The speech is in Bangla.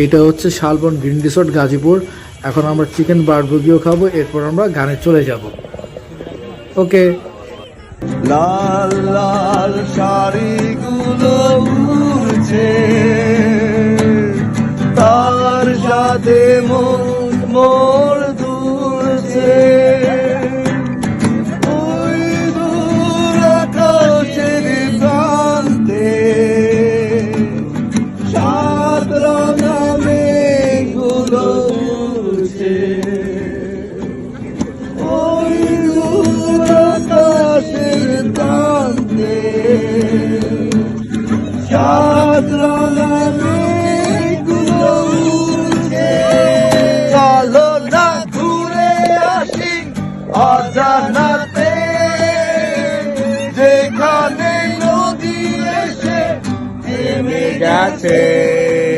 এটা হচ্ছে শালবন গ্রিন রিসোর্ট গাজীপুর। এখন আমরা চিকেন বারবিকিউ খাবো, এরপর আমরা গানে চলে যাব। ওকে। লাল লাল শাড়িগুলো উড়ছে, তার সাথে মোর দুলছে, ওই দূর আকাশের প্রান্তে সাত রঙা মেঘগুলো উড়ছে, ওই দূর আকাশের প্রান্তে সাত রঙা মেঘগুলো উড়ছে। চলো না ঘুরে আসি অজানাতে, যেখানে নদী এসে থেমে গেছে।